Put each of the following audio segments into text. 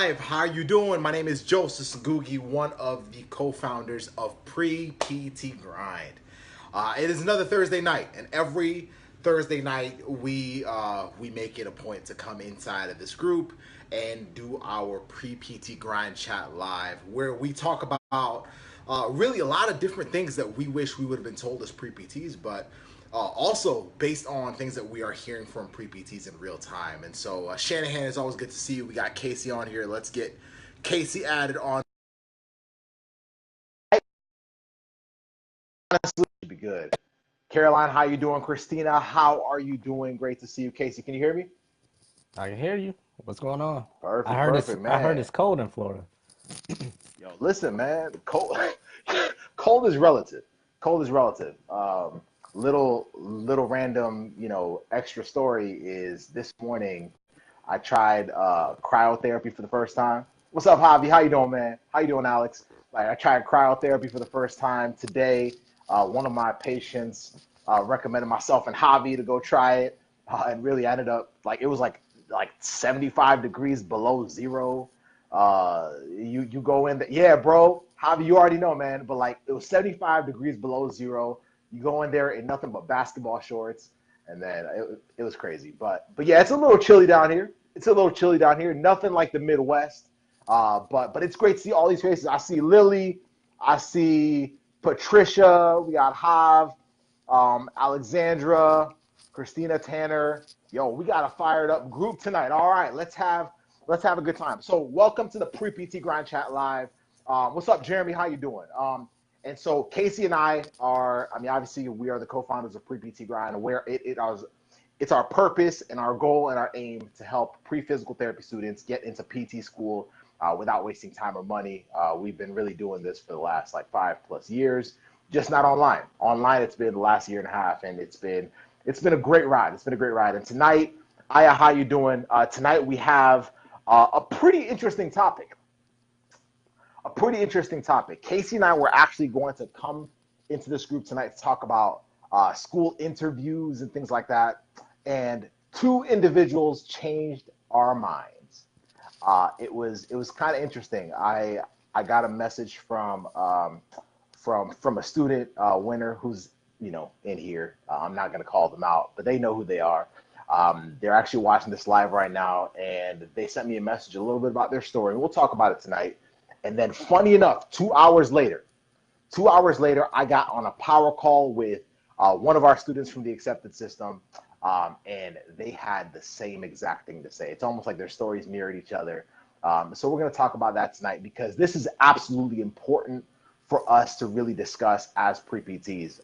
Live. How are you doing? My name is Joseph Sagugi, one of the co-founders of Pre-PT Grind. It is another Thursday night, and every Thursday night we make it a point to come inside of this group and do our Pre-PT Grind chat live, where we talk about really a lot of different things that we wish we would have been told as pre-PTs, but also based on things that we are hearing from pre-PTs in real time. And so, Shanahan, it's always good to see you. We got Casey on here. Let's get Casey added on. Honestly, should be good. Caroline, how you doing? Christina, how are you doing? Great to see you. Casey, can you hear me? I can hear you. What's going on? Perfect, perfect, I heard man. it's cold in Florida. Yo, listen, man. Cold, cold is relative. Cold is relative. Little random, extra story is this morning. I tried cryotherapy for the first time. What's up, Javi? How you doing, man? How you doing, Alex? Like, I tried cryotherapy for the first time today. One of my patients recommended myself and Javi to go try it, and really ended up it was like 75 degrees below zero. You go in there, yeah, bro. Javi, you already know, man. But it was 75 degrees below zero. You go in there in nothing but basketball shorts, and then it was crazy. But yeah, it's a little chilly down here. It's a little chilly down here. Nothing like the Midwest. But it's great to see all these faces. I see Lily. I see Patricia. We got Hav, Alexandra, Christina Tanner. Yo, we got a fired up group tonight. All right, let's have a good time. So welcome to the Pre-PT Grind Chat Live. What's up, Jeremy? How you doing? And so Casey and I are, obviously we are the co-founders of Pre-PT Grind, where it's our purpose and our goal and our aim to help pre-physical therapy students get into PT school without wasting time or money. We've been really doing this for the last 5+ years, just not online. Online, it's been the last year and a half, and it's been a great ride. It's been a great ride. And tonight, Aya, how you doing? Tonight we have a pretty interesting topic. Casey and I were actually going to come into this group tonight to talk about school interviews and things like that. And two individuals changed our minds. It was kind of interesting. I got a message from a student winner who's in here. I'm not gonna call them out, but they know who they are. They're actually watching this live right now, and they sent me a message a little bit about their story. And we'll talk about it tonight. And then, funny enough, 2 hours later, I got on a power call with one of our students from the accepted system, and they had the same exact thing to say. It's almost like their stories mirrored each other. So we're going to talk about that tonight, because this is absolutely important for us to really discuss as pre-PTs.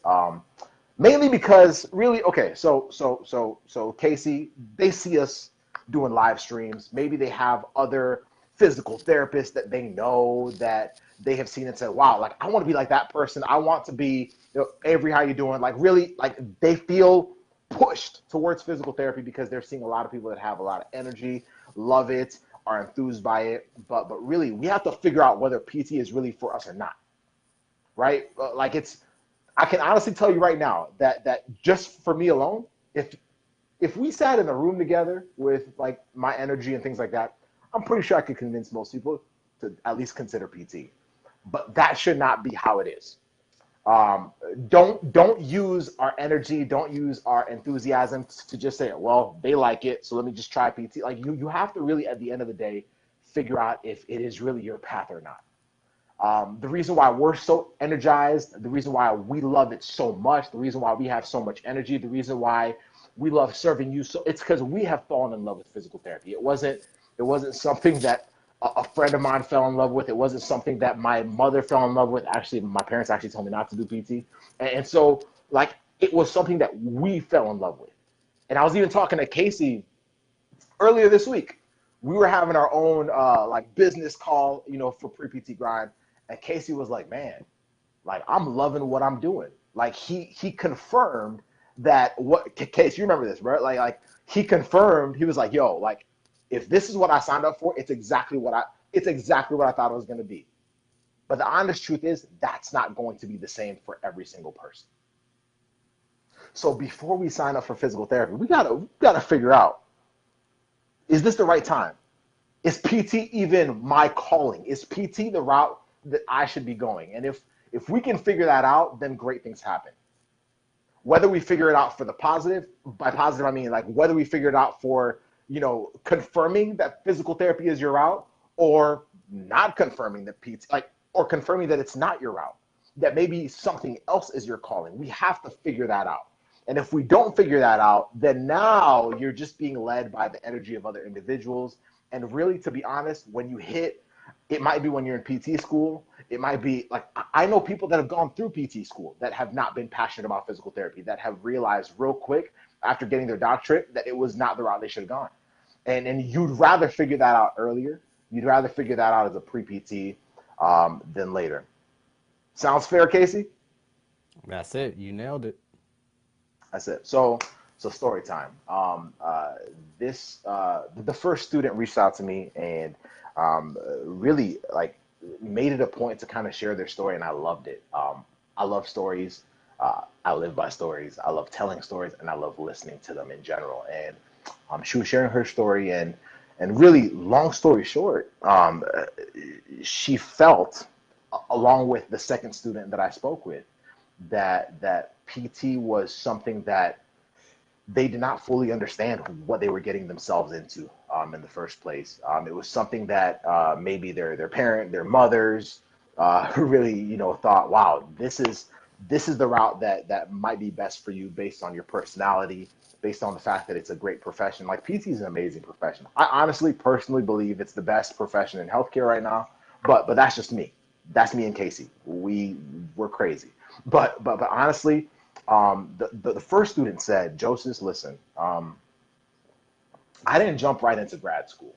Mainly because really, okay, so Casey, they see us doing live streams. Maybe they have other physical therapists that they know, that they have seen and said, wow, I want to be like that person. I want to be, Avery, how you doing? Really, they feel pushed towards physical therapy because they're seeing a lot of people that have a lot of energy, love it, are enthused by it. But really, we have to figure out whether PT is really for us or not, right? I can honestly tell you right now that just for me alone, if we sat in a room together with my energy and things like that, I'm pretty sure I could convince most people to at least consider PT. But that should not be how it is. Don't use our energy, don't use our enthusiasm to just say, well, they like it, so let me just try PT. You have to really, at the end of the day, figure out if it is really your path or not. The reason why we're so energized, the reason why we love it so much, the reason why we have so much energy, the reason why we love serving you, so it's because we have fallen in love with physical therapy. It wasn't something that a friend of mine fell in love with. It wasn't something that my mother fell in love with. Actually, my parents actually told me not to do PT. And so, it was something that we fell in love with. And I was even talking to Casey earlier this week. We were having our own business call, for pre-PT Grind. And Casey was like, man, I'm loving what I'm doing. He confirmed that Casey, you remember this, right? He confirmed, he was like, yo, if this is what I signed up for, it's exactly what I thought it was going to be. But the honest truth is that's not going to be the same for every single person. So before we sign up for physical therapy, we gotta figure out, is this the right time? Is PT even my calling? Is PT the route that I should be going? And if we can figure that out, then great things happen. Whether we figure it out for the positive, by positive I mean like whether we figure it out for, confirming that physical therapy is your route, or not confirming that PT, like, or confirming that it's not your route, that maybe something else is your calling. We have to figure that out. And if we don't figure that out, then now you're just being led by the energy of other individuals. And really, to be honest, when you hit, it might be when you're in PT school. It might be like, I know people that have gone through PT school that have not been passionate about physical therapy, that have realized real quick after getting their doctorate that it was not the route they should have gone. And you'd rather figure that out earlier. You'd rather figure that out as a pre-PT than later. Sounds fair, Casey? That's it. You nailed it. That's it. So story time. The first student reached out to me and really like made it a point to kind of share their story, and I loved it. I love stories. I live by stories. I love telling stories, and I love listening to them in general. And she was sharing her story, and really, long story short, she felt, along with the second student that I spoke with, that PT was something that they did not fully understand what they were getting themselves into in the first place. It was something that maybe their parent, their mothers, who really thought, wow, this is the route that might be best for you based on your personality, based on the fact that it's a great profession. Like PT is an amazing profession. I honestly, personally believe it's the best profession in healthcare right now. But that's just me. That's me and Casey. We're crazy. But honestly, the first student said, Joseph, listen, I didn't jump right into grad school.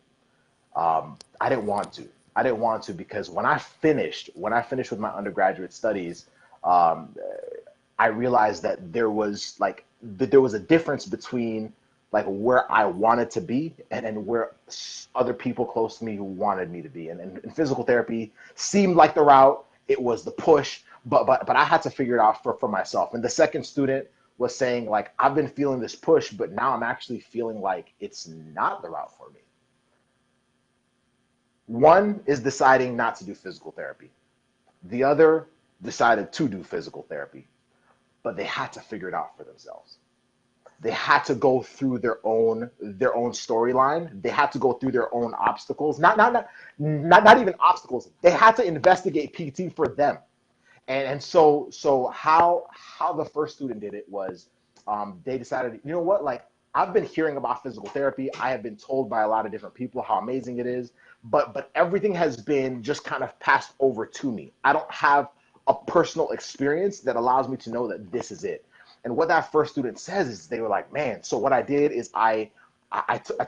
I didn't want to. I didn't want to because when I finished with my undergraduate studies, um, I realized that there was a difference between like where I wanted to be and where other people close to me wanted me to be. And physical therapy seemed like the route. It was the push, but I had to figure it out for myself. And the second student was saying like, I've been feeling this push, but now I'm actually feeling like it's not the route for me. One is deciding not to do physical therapy. The other decided to do physical therapy, but they had to figure it out for themselves. They had to go through their own storyline. They had to go through their own obstacles. Not even obstacles. They had to investigate PT for them. And so how the first student did it was they decided, you know what, like I've been hearing about physical therapy. I have been told by a lot of different people how amazing it is, but everything has been just kind of passed over to me. I don't have a personal experience that allows me to know that this is it. And what that first student says is they were like, man, so what I did is I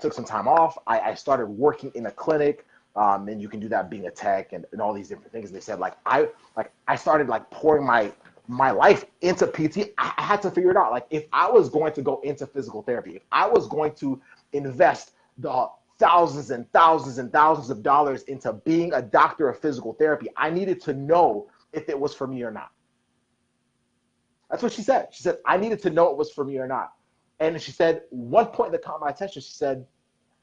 took some time off. I started working in a clinic, and you can do that being a tech and all these different things. And they said I started like pouring my life into PT. I had to figure it out. Like if I was going to go into physical therapy, if I was going to invest the thousands and thousands and thousands of dollars into being a doctor of physical therapy, I needed to know if it was for me or not. That's what she said. She said, I needed to know it was for me or not. And she said, one point that caught my attention, she said,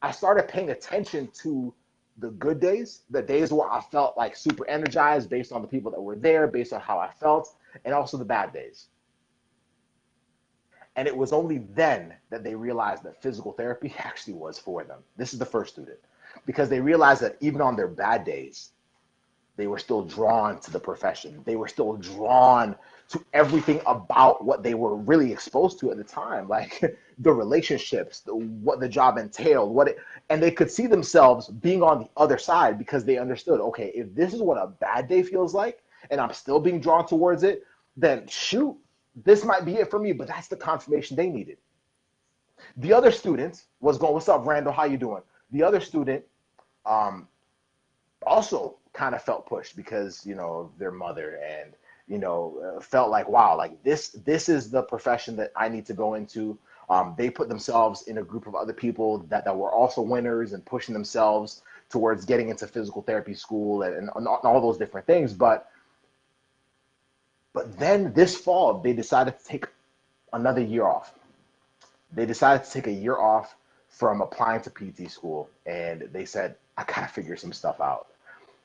I started paying attention to the good days, the days where I felt like super energized based on the people that were there, based on how I felt, and also the bad days. And it was only then that they realized that physical therapy actually was for them. This is the first student, because they realized that even on their bad days, they were still drawn to the profession. They were still drawn to everything about what they were really exposed to at the time, like the relationships, what the job entailed, and they could see themselves being on the other side because they understood, okay, if this is what a bad day feels like, and I'm still being drawn towards it, then shoot, this might be it for me. But that's the confirmation they needed. The other student was going, "What's up, Randall? How you doing?" The other student um, also kind of felt pushed because of their mother, and felt like, wow, like this is the profession that I need to go into. They put themselves in a group of other people that were also winners and pushing themselves towards getting into physical therapy school and all those different things. But then this fall they decided to take another year off. They decided to take a year off from applying to PT school, and they said, I gotta figure some stuff out.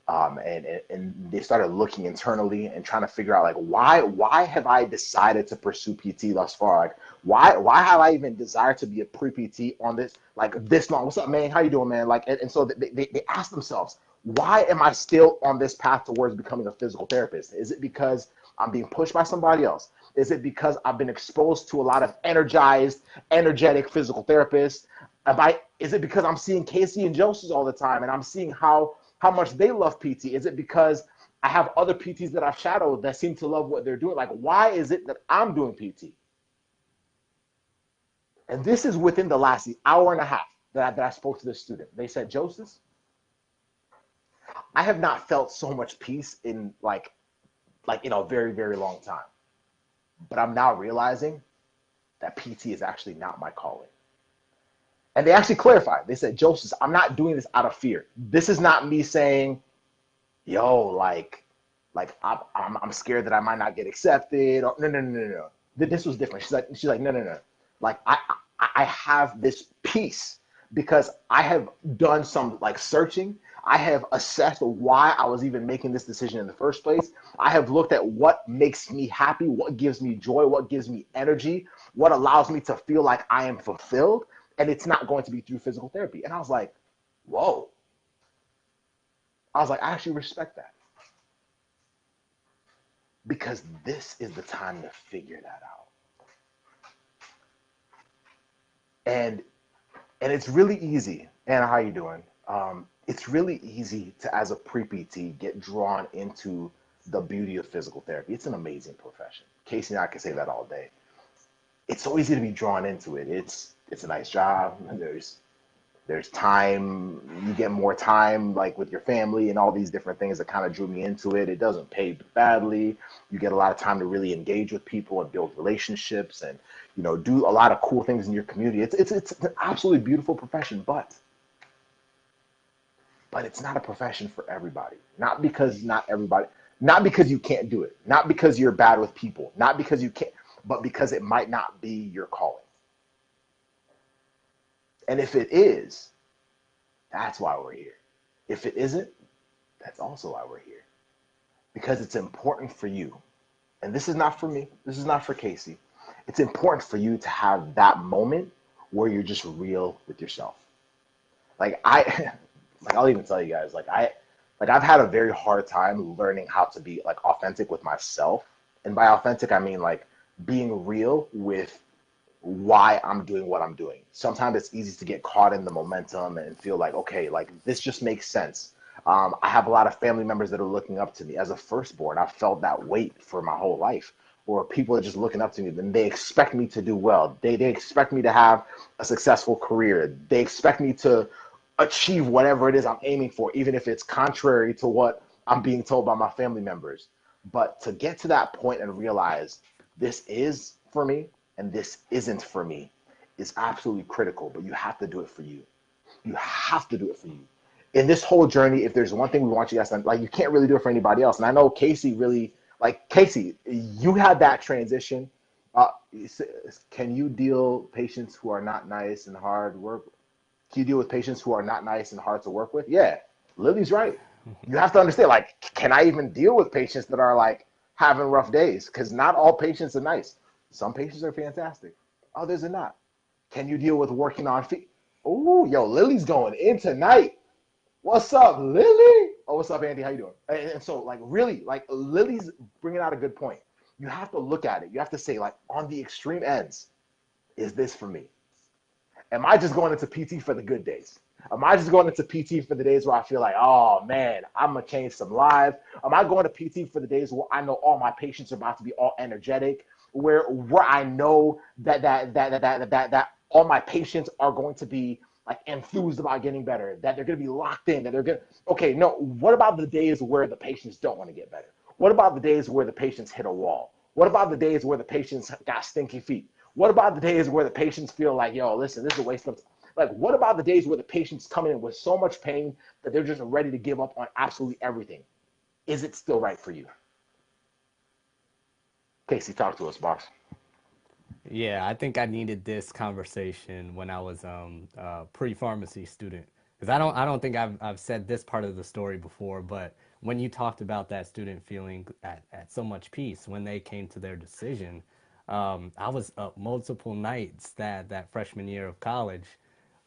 And they started looking internally and trying to figure out like why have I decided to pursue PT thus far? Like why have I even desired to be a pre PT on this like this long? What's up, man? How you doing, man? Like and so they ask themselves, why am I still on this path towards becoming a physical therapist? Is it because I'm being pushed by somebody else? Is it because I've been exposed to a lot of energized, energetic physical therapists? Is it because I'm seeing Casey and Joseph all the time and I'm seeing how much they love PT? Is it because I have other PTs that I've shadowed that seem to love what they're doing? Like, why is it that I'm doing PT? And this is within the last hour and a half that I spoke to this student. They said, Joseph, I have not felt so much peace in like in a very, very long time. But I'm now realizing that PT is actually not my calling. And they actually clarified. They said, Joseph, I'm not doing this out of fear. This is not me saying, yo, I'm scared that I might not get accepted. Or, no. This was different. She's like, no. Like I have this peace because I have done some like searching. I have assessed why I was even making this decision in the first place. I have looked at what makes me happy, what gives me joy, what gives me energy, what allows me to feel like I am fulfilled. And it's not going to be through physical therapy. And I was like, whoa. I was like, I actually respect that because this is the time to figure that out. And and it's really easy. Anna, how you doing? It's really easy to, as a pre-PT, get drawn into the beauty of physical therapy. It's an amazing profession. Casey and I can say that all day. It's so easy to be drawn into it. It's a nice job. There's time. You get more time like with your family and all these different things that kind of drew me into it. It doesn't pay badly. You get a lot of time to really engage with people and build relationships and do a lot of cool things in your community. It's an absolutely beautiful profession, but it's not a profession for everybody. Not because you can't do it, not because you're bad with people, not because you can't, but because it might not be your calling. And if it is, that's why we're here. If it isn't, that's also why we're here. Because it's important for you. And this is not for me. This is not for Casey. It's important for you to have that moment where you're just real with yourself. Like I like I'll even tell you guys, I've had a very hard time learning how to be like authentic with myself. And by authentic I mean like being real with why I'm doing what I'm doing. Sometimes it's easy to get caught in the momentum and feel like, okay, like this just makes sense. I have a lot of family members that are looking up to me. As a firstborn, I've felt that weight for my whole life. Or people are just looking up to me, and they expect me to do well. They expect me to have a successful career. They expect me to achieve whatever it is I'm aiming for, even if it's contrary to what I'm being told by my family members. But to get to that point and realize this is for me and this isn't for me is absolutely critical, but you have to do it for you. You have to do it for you. In this whole journey, if there's one thing we want you guys to like, you can't really do it for anybody else. And I know Casey really like Casey, you had that transition. Uh, can you deal patients who are not nice and hard work? Can you deal with patients who are not nice and hard to work with? Yeah, Lily's right. You have to understand, like, can I even deal with patients that are like having rough days? Because not all patients are nice. Some patients are fantastic. Others are not. Can you deal with working on feet? Oh, yo, Lily's going in tonight. What's up, Lily? Oh, what's up, Andy? How you doing? And so, like, really, like, Lily's bringing out a good point. You have to look at it. You have to say, like, on the extreme ends, is this for me? Am I just going into PT for the good days? Am I just going into PT for the days where I feel like, oh man, I'm gonna change some lives? Am I going to PT for the days where I know all my patients are about to be all energetic, where I know that all my patients are going to be like enthused about getting better, that they're gonna be locked in, that they're gonna okay, no, what about the days where the patients don't want to get better? What about the days where the patients hit a wall? What about the days where the patients got stinky feet? What about the days where the patients feel like, yo, listen, this is a waste of time? Like, what about the days where the patients come in with so much pain that they're just ready to give up on absolutely everything? Is it still right for you? Casey, talk to us, boss. Yeah, I think I needed this conversation when I was pre-pharmacy student. Because I don't think I've said this part of the story before, but when you talked about that student feeling at so much peace when they came to their decision, I was up multiple nights that freshman year of college.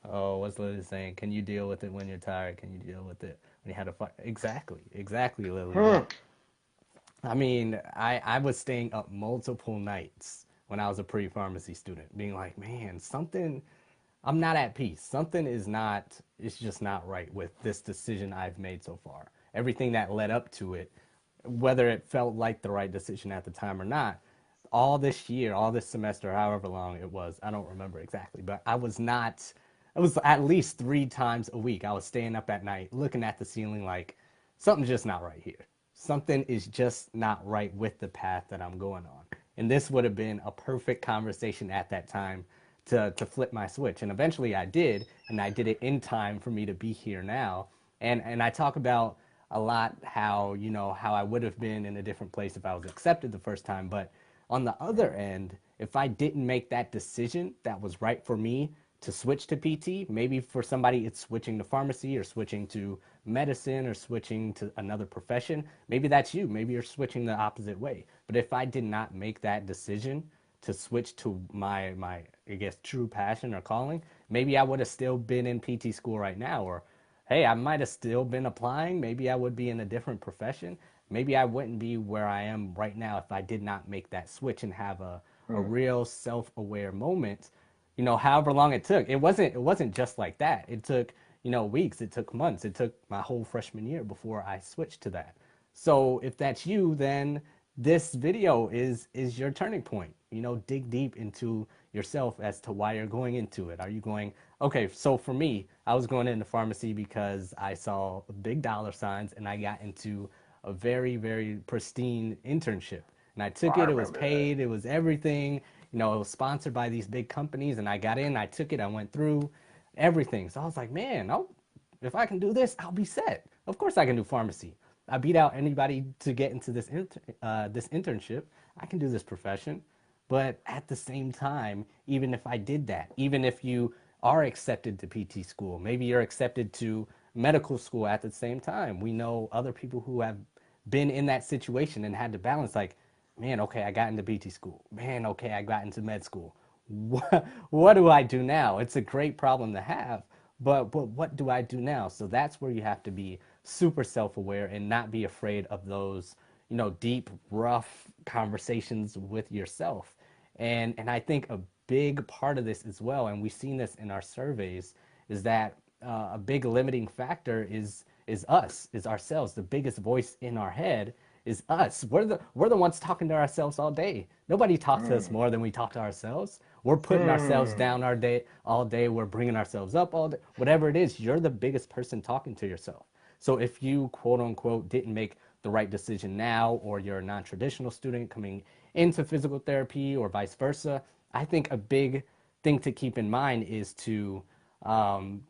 Oh, what's Lily saying? Can you deal with it when you're tired? Can you deal with it when you had a fight? Exactly, exactly, Lily. Hmm. But I mean, I was staying up multiple nights when I was a pre-pharmacy student, being like, man, something, I'm not at peace. Something is not, it's just not right with this decision I've made so far. Everything that led up to it, whether it felt like the right decision at the time or not, all this year, all this semester, however long it was, I don't remember exactly, but I was not, it was at least 3 times a week. I was staying up at night looking at the ceiling like, something's just not right here. Something is just not right with the path that I'm going on. And this would have been a perfect conversation at that time to flip my switch. And eventually I did, and I did it in time for me to be here now. And I talk about a lot how, you know, how I would have been in a different place if I was accepted the first time. But on the other end, if I didn't make that decision that was right for me to switch to PT, maybe for somebody it's switching to pharmacy or switching to medicine or switching to another profession. Maybe that's you. Maybe you're switching the opposite way. But if I did not make that decision to switch to my I guess true passion or calling, maybe I would have still been in PT school right now, or hey, I might have still been applying. Maybe I would be in a different profession. Maybe I wouldn't be where I am right now if I did not make that switch and have a Hmm. real self-aware moment. You know, however long it took. It wasn't just like that. It took, you know, weeks, it took months, it took my whole freshman year before I switched to that. So if that's you, then this video is your turning point. You know, dig deep into yourself as to why you're going into it. Are you going, okay, so for me, I was going into pharmacy because I saw big dollar signs and I got into a very, very pristine internship. And I Oh, took I it, it was remember that. paid, it was everything. You know, it was sponsored by these big companies, and I got in, I took it, I went through everything. So I was like, man, if I can do this, I'll be set. Of course, I can do pharmacy. I beat out anybody to get into this internship. I can do this profession. But at the same time, even if I did that, even if you are accepted to PT school, maybe you're accepted to medical school at the same time. We know other people who have been in that situation and had to balance like, man, okay, I got into PT school. Man, okay, I got into med school. What do I do now? It's a great problem to have, but what do I do now? So that's where you have to be super self-aware and not be afraid of those, you know, deep, rough conversations with yourself. And I think a big part of this as well, and we've seen this in our surveys, is that a big limiting factor is us, is ourselves. The biggest voice in our head is us. We're the ones talking to ourselves all day. Nobody talks to us Hmm. more than we talk to ourselves. We're putting ourselves Hmm. down our day all day. We're bringing ourselves up all day. Whatever it is, you're the biggest person talking to yourself. So if you quote unquote didn't make the right decision now, or you're a non-traditional student coming into physical therapy, or vice versa, I think a big thing to keep in mind is to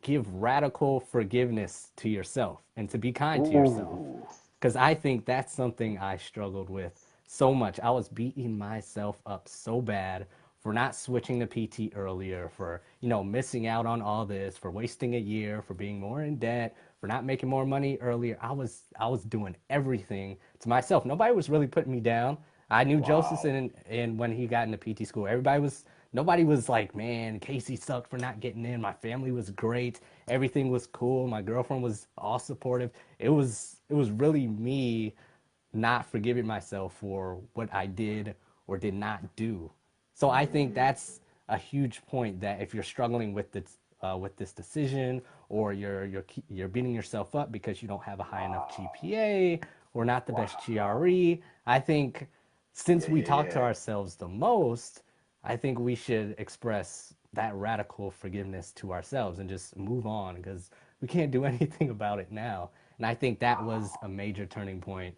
give radical forgiveness to yourself and to be kind to yourself. Ooh. Because I think that's something I struggled with so much. I was beating myself up so bad for not switching to PT earlier, for, you know, missing out on all this, for wasting a year, for being more in debt, for not making more money earlier. I was doing everything to myself. Nobody was really putting me down. I knew Joseph, Wow. and when he got into PT school, nobody was like, man, Casey sucked for not getting in. My family was great. Everything was cool. My girlfriend was all supportive. It was really me not forgiving myself for what I did or did not do. So I think Hmm. that's a huge point, that if you're struggling with this decision, or you're beating yourself up because you don't have a high enough Wow. GPA or not the best Wow. GRE, I think since Yeah, we yeah, talk to yeah. ourselves the most, I think we should express that radical forgiveness to ourselves and just move on, because we can't do anything about it now. And I think that was a Wow. major turning point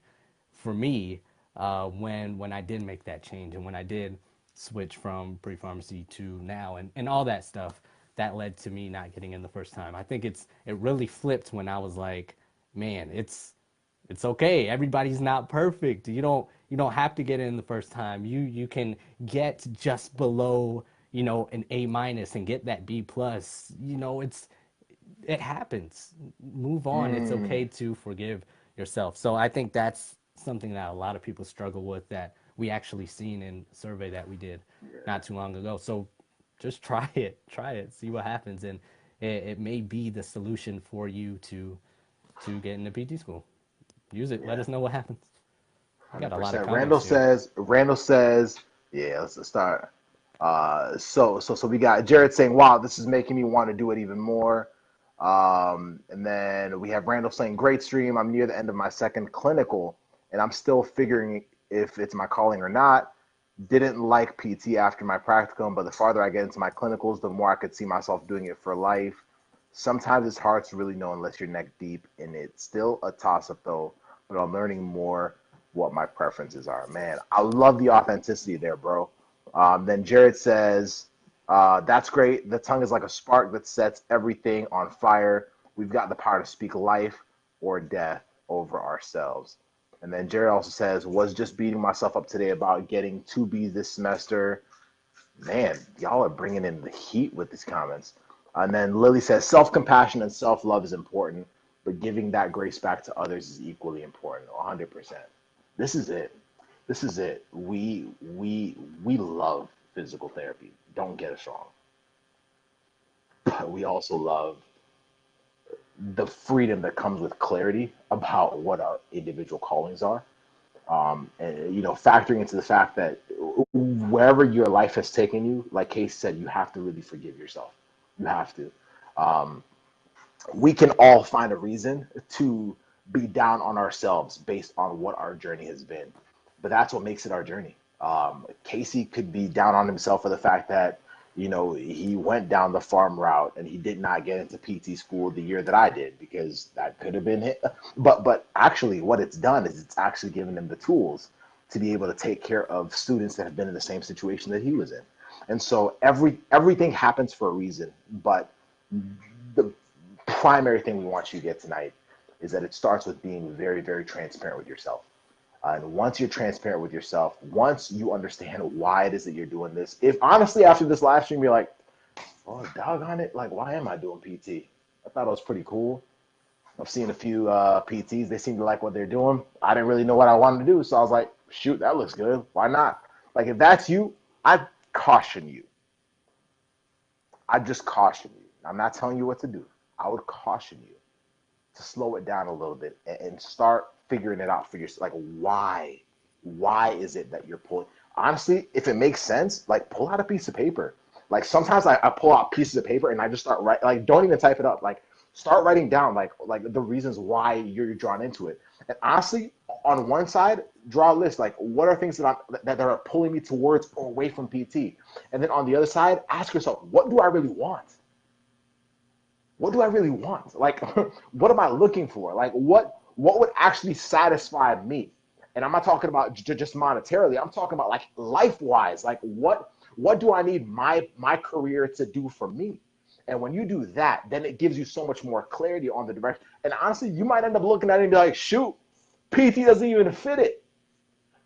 for me, when I did make that change and when I did switch from pre-pharmacy to now, and all that stuff that led to me not getting in the first time. I think it really flipped when I was like, man, it's okay. Everybody's not perfect. You don't have to get in the first time. You can get just below, you know, an A minus and get that B plus. You know, it happens. Move on. It's okay to forgive yourself. So I think that's something that a lot of people struggle with that we actually seen in a survey that we did not too long ago. So just try it, see what happens, and it may be the solution for you to get into PT school. Use it. Let Yeah. us know what happens. We got a lot of 100%. comments here. Randall says, yeah, let's start. So we got Jared saying, wow, this is making me want to do it even more. And then we have Randall saying, great stream. I'm near the end of my second clinical and I'm still figuring if it's my calling or not. Didn't like PT after my practicum, but the farther I get into my clinicals, the more I could see myself doing it for life. Sometimes it's hard to really know unless you're neck deep in it. Still a toss up though, but I'm learning more what my preferences are. Man, I love the authenticity there, bro. Then Jared says, that's great. The tongue is like a spark that sets everything on fire. We've got the power to speak life or death over ourselves. And then Jared also says, was just beating myself up today about getting 2Bs this semester. Man, y'all are bringing in the heat with these comments. And then Lily says, self-compassion and self-love is important, but giving that grace back to others is equally important. 100%. This is it. This is it. We love physical therapy. Don't get us wrong. But we also love the freedom that comes with clarity about what our individual callings are. And factoring into the fact that wherever your life has taken you, like Case said, you have to really forgive yourself. You have to. Um, we can all find a reason to be down on ourselves based on what our journey has been, but that's what makes it our journey. Casey could be down on himself for the fact that he went down the farm route and he did not get into PT school the year that I did because that could have been it. But actually, what it's done is it's actually given him the tools to be able to take care of students that have been in the same situation that he was in. And so everything happens for a reason, but the primary thing we want you to get tonight is that it starts with being very, very transparent with yourself. And once you're transparent with yourself, once you understand why it is that you're doing this, if honestly after this live stream you're like, oh, doggone it, like why am I doing PT? I thought it was pretty cool. I've seen a few PTs, they seem to like what they're doing. I didn't really know what I wanted to do, so I was like, shoot, that looks good. Why not? Like if that's you, I'd caution you. I'd just caution you. I'm not telling you what to do. I would caution you to slow it down a little bit and start figuring it out for yourself. Like, why is it that you're pulling? Honestly, if it makes sense, like pull out a piece of paper. Like sometimes I pull out pieces of paper and I just start writing. Like, don't even type it up. Like, start writing down like the reasons why you're drawn into it. And honestly, on one side, draw a list. Like, what are things that are pulling me towards or away from PT? And then on the other side, ask yourself, what do I really want? What do I really want? Like, what am I looking for? Like, what would actually satisfy me? And I'm not talking about just monetarily. I'm talking about like life wise. Like, what do I need my career to do for me? And when you do that, then it gives you so much more clarity on the direction. And honestly, you might end up looking at it and be like, shoot, PT doesn't even fit it.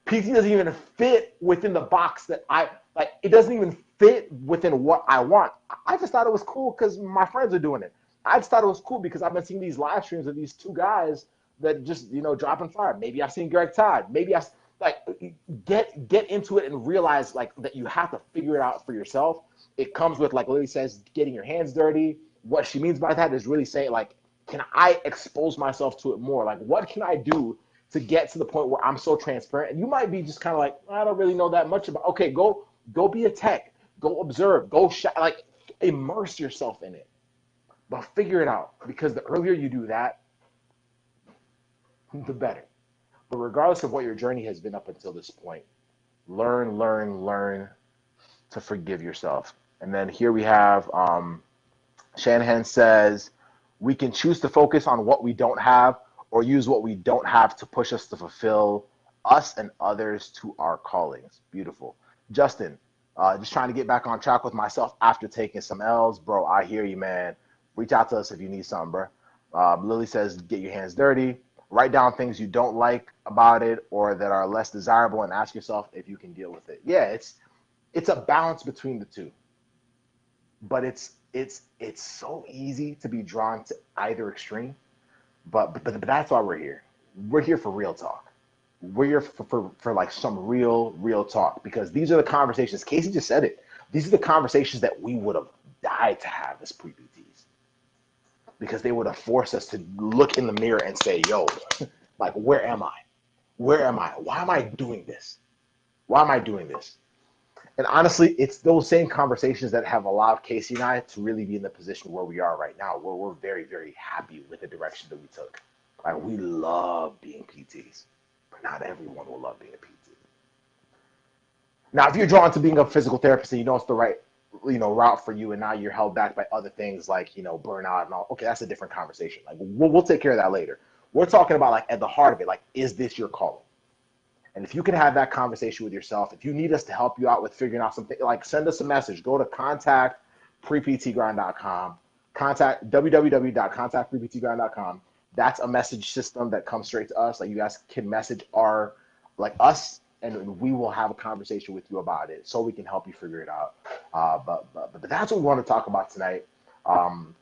PT doesn't even fit within the box that I like. It doesn't even fit within what I want. I just thought it was cool because my friends are doing it. I just thought it was cool because I've been seeing these live streams of these two guys that just dropping fire. Maybe I've seen Greg Todd. Maybe I like get into it and realize like that you have to figure it out for yourself. It comes with, like Lily says, getting your hands dirty. What she means by that is really saying like, can I expose myself to it more? Like, what can I do to get to the point where I'm so transparent? And you might be just kind of like, I don't really know that much about. Okay, go be a tech. Go observe. Go like immerse yourself in it. But figure it out, because the earlier you do that, the better. But regardless of what your journey has been up until this point, learn to forgive yourself. And then here we have Shanahan says, we can choose to focus on what we don't have or use what we don't have to push us to fulfill us and others to our callings. Beautiful. Justin, just trying to get back on track with myself after taking some L's. Bro, I hear you, man. Reach out to us if you need something, bro. Lily says, get your hands dirty. Write down things you don't like about it or that are less desirable and ask yourself if you can deal with it. Yeah, it's a balance between the two. But it's it's so easy to be drawn to either extreme, but that's why we're here. We're here for real talk. We're here for like some real talk, because these are the conversations. Casey just said it. These are the conversations that we would have died to have as pre-PTs, because they would have forced us to look in the mirror and say, yo, like, where am I? Where am I? Why am I doing this? Why am I doing this? And honestly, it's those same conversations that have allowed Casey and I to really be in the position where we are right now, where we're very, very happy with the direction that we took. Like, we love being PTs, but not everyone will love being a PT. Now, if you're drawn to being a physical therapist and you know it's the right, route for you, and now you're held back by other things like, burnout and all, okay, that's a different conversation. Like, we'll take care of that later. We're talking about, like, at the heart of it, like, is this your calling? And if you can have that conversation with yourself, if you need us to help you out with figuring out something, like, send us a message. Go to contactpreptgrind.com, www.contactpreptgrind.com. That's a message system that comes straight to us. Like, you guys can message us, and we will have a conversation with you about it so we can help you figure it out. But that's what we want to talk about tonight.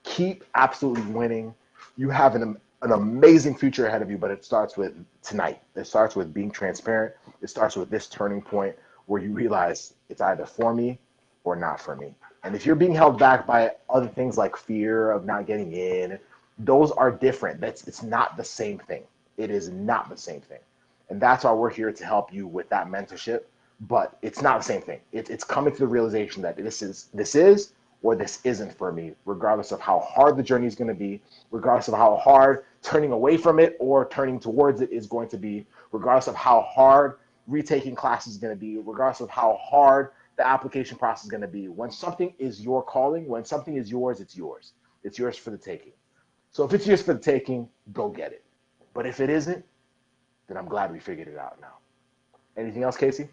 Keep absolutely winning. You have an amazing future ahead of you, but it starts with tonight. It starts with being transparent. It starts with this turning point where you realize it's either for me or not for me. And if you're being held back by other things like fear of not getting in, those are different. It's not the same thing. It is not the same thing. And that's why we're here to help you with that mentorship. But it's not the same thing. It's coming to the realization that this is or this isn't for me, regardless of how hard the journey is going to be, regardless of how hard turning away from it or turning towards it is going to be, regardless of how hard retaking classes is going to be, regardless of how hard the application process is going to be. When something is your calling, when something is yours, it's yours. It's yours for the taking. So if it's yours for the taking, go get it. But if it isn't, then I'm glad we figured it out now. Anything else, Casey?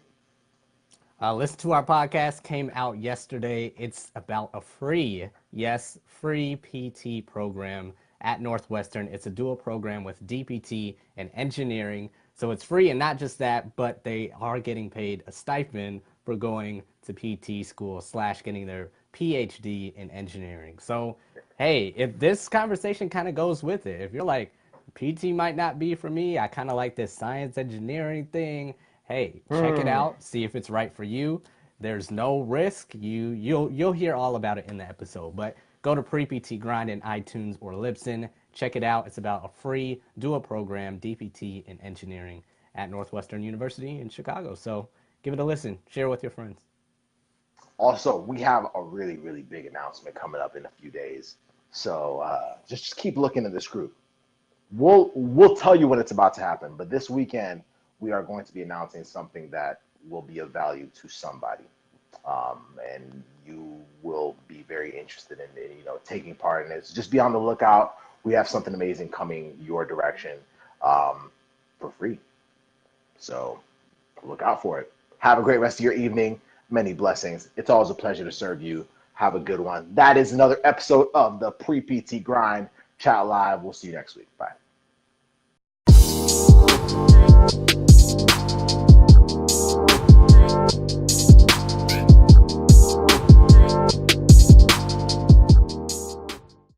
Listen to our podcast, came out yesterday. It's about a free PT program at Northwestern. It's a dual program with DPT and engineering. So it's free, and not just that, but they are getting paid a stipend for going to PT school / getting their PhD in engineering. So, hey, if this conversation kind of goes with it, if you're like, PT might not be for me, I kind of like this science engineering thing, hey, check it out, see if it's right for you. There's no risk. You'll hear all about it in the episode. But go to Pre-PT Grind in iTunes or Libsyn. Check it out. It's about a free dual program, DPT in engineering at Northwestern University in Chicago. So give it a listen. Share with your friends. Also, we have a really, really big announcement coming up in a few days. So just keep looking at this group. We'll tell you when it's about to happen. But this weekend, we are going to be announcing something that will be of value to somebody, and you will be very interested in taking part in it. So just be on the lookout. We have something amazing coming your direction for free. So look out for it. Have a great rest of your evening. Many blessings. It's always a pleasure to serve you. Have a good one. That is another episode of the Pre-PT Grind. Chat live. We'll see you next week. Bye.